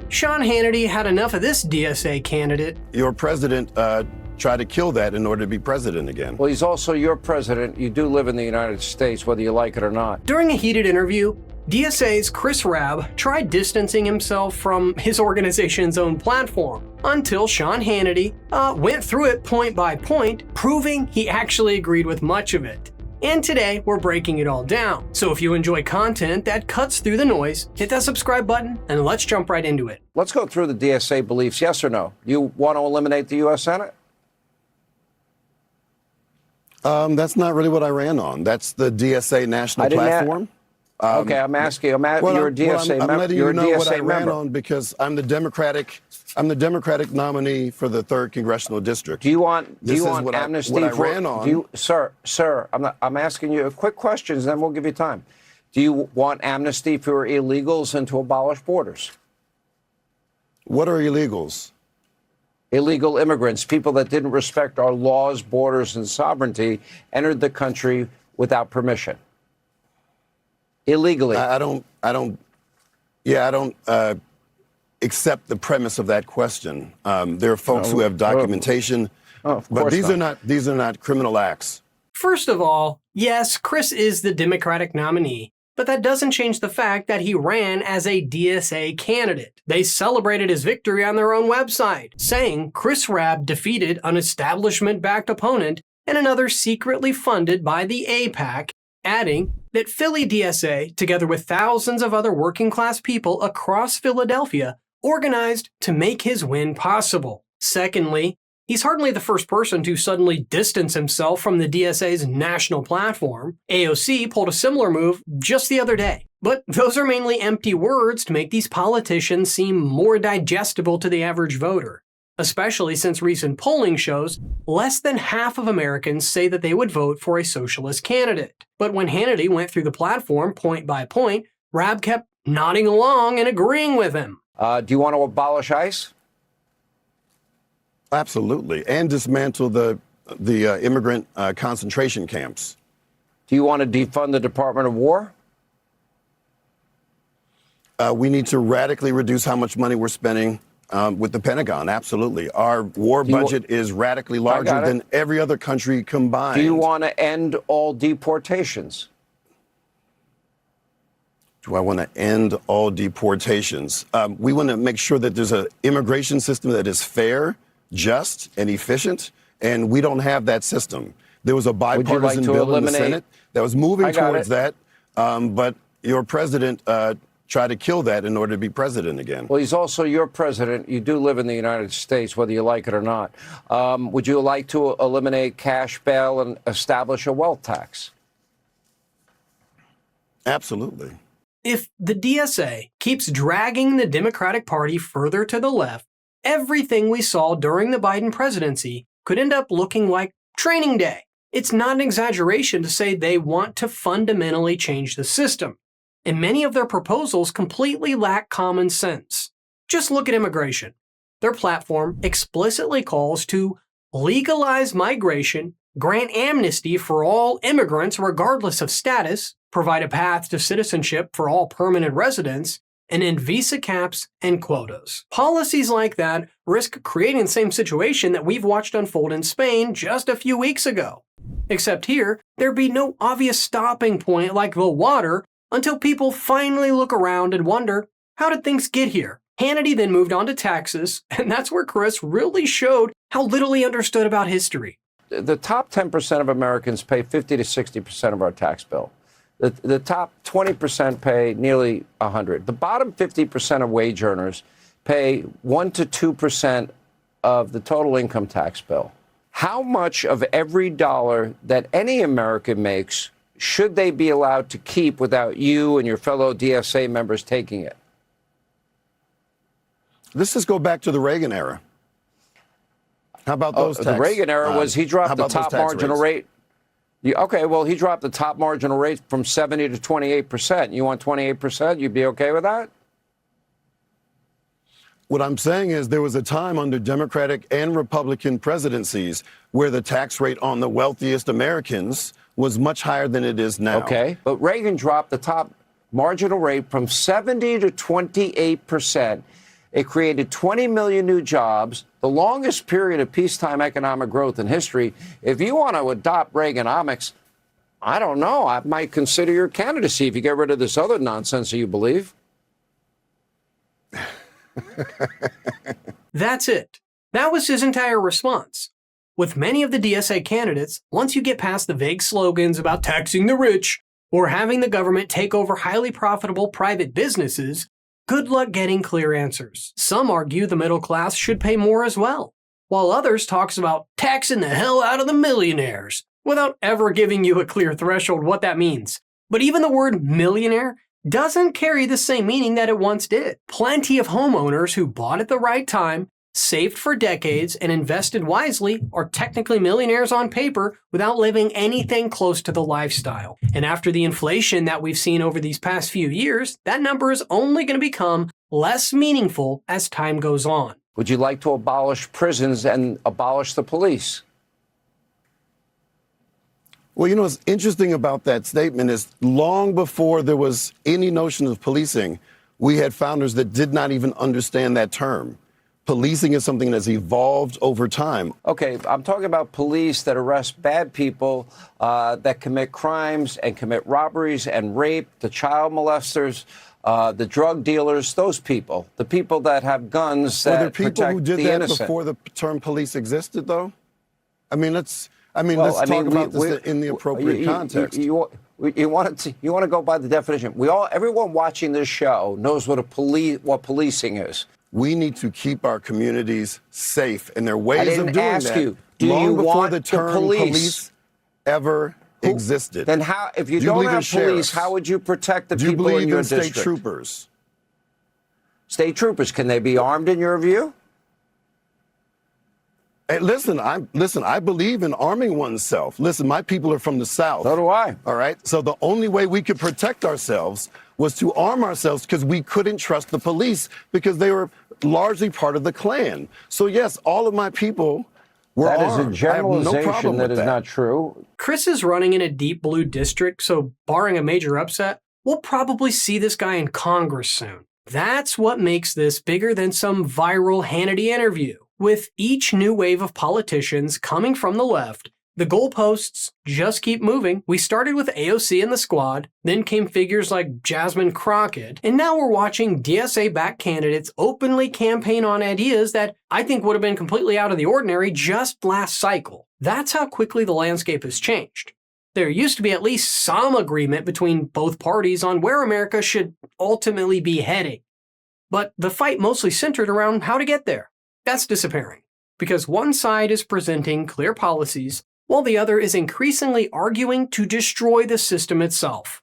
Sean Hannity had enough of this DSA candidate. Your president tried to kill that in order to be president again. Well, he's also your president. You do live in the United States, whether you like it or not. During a heated interview, DSA's Chris Rabb tried distancing himself from his organization's own platform until Sean Hannity went through it point by point, proving he actually agreed with much of it. And today, we're breaking it all down. So if you enjoy content that cuts through the noise, hit that subscribe button and let's jump right into it. Let's go through the DSA beliefs, yes or no? You want to eliminate the U.S. Senate? That's not really what I ran on. That's the DSA national platform. Okay, I'm asking. You're a DSA member. I'm letting you know what I ran on because I'm the Democratic nominee for the 3rd congressional district. Do you want amnesty? What I ran on. Sir, I'm asking you quick questions, then we'll give you time. Do you want amnesty for illegals and to abolish borders? What are illegals? Illegal immigrants, people that didn't respect our laws, borders, and sovereignty, entered the country without permission. Illegally. I don't accept the premise of that question. There are folks who have documentation, but these are not criminal acts. First of all, yes, Chris is the Democratic nominee, but that doesn't change the fact that he ran as a DSA candidate. They celebrated his victory on their own website, saying Chris Rabb defeated an establishment-backed opponent and another secretly funded by the AIPAC, adding that Philly DSA, together with thousands of other working-class people across Philadelphia, organized to make his win possible. Secondly, he's hardly the first person to suddenly distance himself from the DSA's national platform. AOC pulled a similar move just the other day. But those are mainly empty words to make these politicians seem more digestible to the average voter, especially since recent polling shows less than half of Americans say that they would vote for a socialist candidate. But when Hannity went through the platform point by point, Rabb kept nodding along and agreeing with him. Do you want to abolish ICE? Absolutely, and dismantle the immigrant concentration camps. Do you want to defund the Department of War? We need to radically reduce how much money we're spending with the Pentagon. Absolutely, our war budget is radically larger than every other country combined. Do you want to end all deportations? Do I want to end all deportations? We want to make sure that there's an immigration system that is fair, just, and efficient, and we don't have that system. There was a bipartisan bill in the Senate that was moving towards that, but your president tried to kill that in order to be president again. Well, he's also your president. You do live in the United States, whether you like it or not. Would you like to eliminate cash bail and establish a wealth tax? Absolutely. If the DSA keeps dragging the Democratic Party further to the left, everything we saw during the Biden presidency could end up looking like Training Day. It's not an exaggeration to say they want to fundamentally change the system, and many of their proposals completely lack common sense. Just look at immigration. Their platform explicitly calls to legalize migration, grant amnesty for all immigrants regardless of status, provide a path to citizenship for all permanent residents, and end visa caps and quotas. Policies like that risk creating the same situation that we've watched unfold in Spain just a few weeks ago. Except here, there'd be no obvious stopping point like the water until people finally look around and wonder, how did things get here? Hannity then moved on to taxes, and that's where Chris really showed how little he understood about history. The top 10% of Americans pay 50 to 60% of our tax bill. The top 20% pay nearly 100. The bottom 50% of wage earners pay 1 to 2% of the total income tax bill. How much of every dollar that any American makes should they be allowed to keep without you and your fellow DSA members taking it? Let's just go back to the Reagan era. How about those tax? The Reagan era was he dropped the top marginal rate. Okay, well, he dropped the top marginal rate from 70 to 28%. You want 28%? You'd be okay with that? What I'm saying is there was a time under Democratic and Republican presidencies where the tax rate on the wealthiest Americans was much higher than it is now. Okay, but Reagan dropped the top marginal rate from 70 to 28%. It created 20 million new jobs, the longest period of peacetime economic growth in history. If you want to adopt Reaganomics, I don't know. I might consider your candidacy if you get rid of this other nonsense that you believe. That's it. That was his entire response. With many of the DSA candidates, once you get past the vague slogans about taxing the rich or having the government take over highly profitable private businesses, good luck getting clear answers. Some argue the middle class should pay more as well, while others talks about taxing the hell out of the millionaires, without ever giving you a clear threshold what that means. But even the word millionaire doesn't carry the same meaning that it once did. Plenty of homeowners who bought at the right time, saved for decades, and invested wisely are technically millionaires on paper without living anything close to the lifestyle. And after the inflation that we've seen over these past few years, that number is only going to become less meaningful as time goes on. Would you like to abolish prisons and abolish the police? Well, what's interesting about that statement is long before there was any notion of policing, we had founders that did not even understand that term. Policing is something that's evolved over time. Okay, I'm talking about police that arrest bad people, that commit crimes and commit robberies and rape, the child molesters, the drug dealers, those people, the people that have guns that Were there people protect who did the that innocent. before the term police existed, though? Let's Well, talk about this in the appropriate context. You want to go by the definition. Everyone watching this show knows what policing is. We need to keep our communities safe, and there are ways I didn't of doing ask that. you, do long you before want the the term police ever existed. Then how, if you Do you don't believe in have police, sheriffs? how would you protect the Do you people in believe your in state district? troopers? State troopers, can they be armed in your view? Hey, listen, I believe in arming oneself. Listen, my people are from the South. So do I. All right? So the only way we could protect ourselves was to arm ourselves because we couldn't trust the police because they were largely part of the Klan. So, yes, all of my people were That armed. is a I have no generalization problem that with is not true. Chris is running in a deep blue district, so barring a major upset, we'll probably see this guy in Congress soon. That's what makes this bigger than some viral Hannity interview. With each new wave of politicians coming from the left, the goalposts just keep moving. We started with AOC and the squad, then came figures like Jasmine Crockett, and now we're watching DSA-backed candidates openly campaign on ideas that I think would have been completely out of the ordinary just last cycle. That's how quickly the landscape has changed. There used to be at least some agreement between both parties on where America should ultimately be heading. But the fight mostly centered around how to get there. That's disappearing, because one side is presenting clear policies, while the other is increasingly arguing to destroy the system itself.